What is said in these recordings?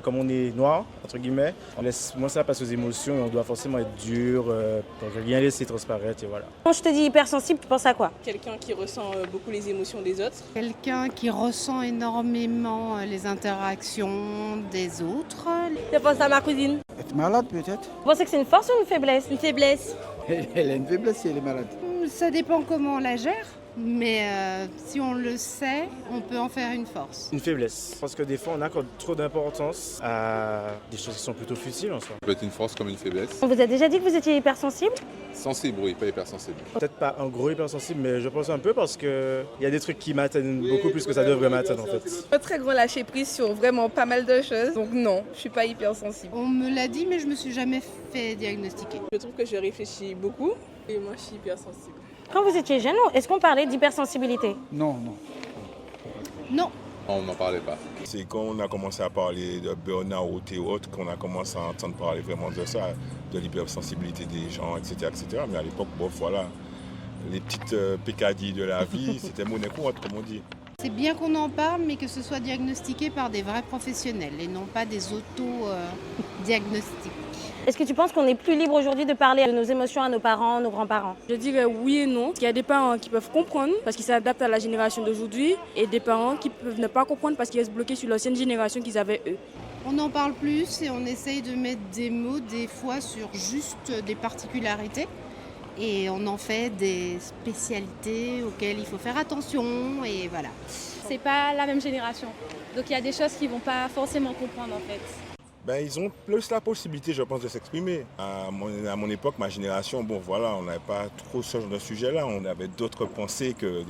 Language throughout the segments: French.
Comme on est noir, entre guillemets, on laisse moins ça passer aux émotions et on doit forcément être dur, pour rien laisser transparaître et voilà. Quand je te dis hypersensible, tu penses à quoi? Quelqu'un qui ressent beaucoup les émotions des autres. Quelqu'un qui ressent énormément les interactions des autres. Je pense à ma cousine. Être malade peut-être. Vous pensez que c'est une force ou une faiblesse? Une faiblesse. Elle a une faiblesse si elle est malade. Ça dépend comment on la gère, mais si on le sait, on peut en faire une force. Une faiblesse, parce que des fois on accorde trop d'importance à des choses qui sont plutôt futiles en soi. Ça peut être une force comme une faiblesse. On vous a déjà dit que vous étiez hypersensible? Sensible, oui, pas hypersensible. Peut-être pas un gros hypersensible, mais je pense un peu parce qu'il y a des trucs qui m'atteignent beaucoup plus que ça devrait m'atteindre en fait. Un très grand lâcher prise sur vraiment pas mal de choses. Donc non, je suis pas hypersensible. On me l'a dit, mais je me suis jamais fait diagnostiquer. Je trouve que je réfléchis beaucoup et moi je suis hypersensible. Quand vous étiez jeune, est-ce qu'on parlait d'hypersensibilité? Non, non. Non. On n'en parlait pas. C'est quand on a commencé à parler de burn-out et autres qu'on a commencé à entendre parler vraiment de ça, de l'hypersensibilité des gens, etc., etc. Mais à l'époque, bon, voilà, les petites pécadilles de la vie, c'était monnaie courante, comme on dit. C'est bien qu'on en parle, mais que ce soit diagnostiqué par des vrais professionnels et non pas des auto-diagnostics. Est-ce que tu penses qu'on est plus libre aujourd'hui de parler de nos émotions à nos parents, nos grands-parents? Je dirais oui et non. Il y a des parents qui peuvent comprendre parce qu'ils s'adaptent à la génération d'aujourd'hui et des parents qui peuvent ne pas comprendre parce qu'ils restent bloqués sur l'ancienne génération qu'ils avaient eux. On en parle plus et on essaye de mettre des mots des fois sur juste des particularités. Et on en fait des spécialités auxquelles il faut faire attention et voilà. C'est pas la même génération. Donc il y a des choses qu'ils vont pas forcément comprendre en fait. Ben, ils ont plus la possibilité, je pense, de s'exprimer. À mon époque, ma génération, bon voilà, on n'avait pas trop ce genre de sujet-là. On avait d'autres pensées que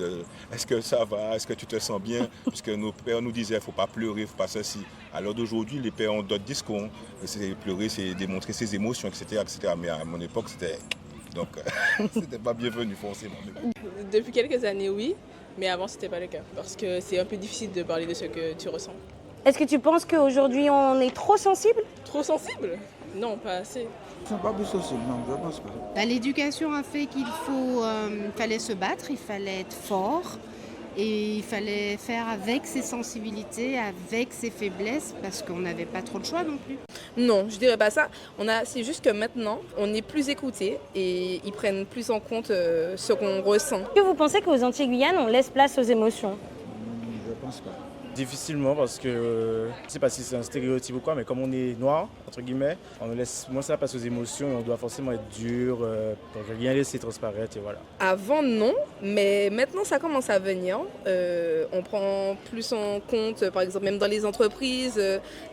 est-ce que ça va, est-ce que tu te sens bien? Puisque nos pères nous disaient, il ne faut pas pleurer, il ne faut pas ceci. À l'heure d'aujourd'hui, les pères ont d'autres discours. C'est pleurer, c'est démontrer ses émotions, etc., etc. Mais à mon époque, c'était... Donc, c'était pas bienvenu forcément. Depuis quelques années, oui, mais avant, c'était pas le cas. Parce que c'est un peu difficile de parler de ce que tu ressens. Est-ce que tu penses qu'aujourd'hui on est trop sensible? Trop sensible? Non, pas assez. Ils sont pas plus sensibles, non, je pense pas. L'éducation a fait qu'il fallait se battre, il fallait être fort et il fallait faire avec ses sensibilités, avec ses faiblesses, parce qu'on n'avait pas trop de choix non plus. Non, je dirais pas ça. C'est juste que maintenant, on est plus écoutés et ils prennent plus en compte ce qu'on ressent. Est-ce que vous pensez qu'aux Antilles-Guyane, on laisse place aux émotions? Je pense pas. Difficilement parce que, je sais pas si c'est un stéréotype ou quoi, mais comme on est noir, entre guillemets, on laisse moins ça passer aux émotions et on doit forcément être dur, pour rien laisser transparaître et voilà. Avant, non, mais maintenant, ça commence à venir. On prend plus en compte, par exemple, même dans les entreprises,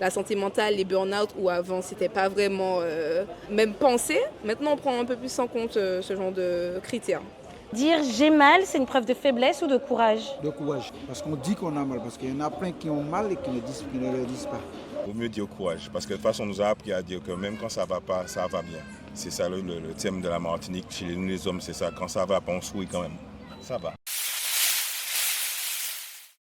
la santé mentale, les burn-out, où avant, c'était pas vraiment même pensé. Maintenant, on prend un peu plus en compte ce genre de critères. Dire j'ai mal, c'est une preuve de faiblesse ou de courage? De courage. Parce qu'on dit qu'on a mal, parce qu'il y en a plein qui ont mal et qui ne le disent pas. Il vaut mieux dire courage, parce que de toute façon, on nous a appris à dire que même quand ça va pas, ça va bien. C'est ça le thème de la Martinique. Chez nous, les hommes, c'est ça. Quand ça va pas, on sourit quand même. Ça va.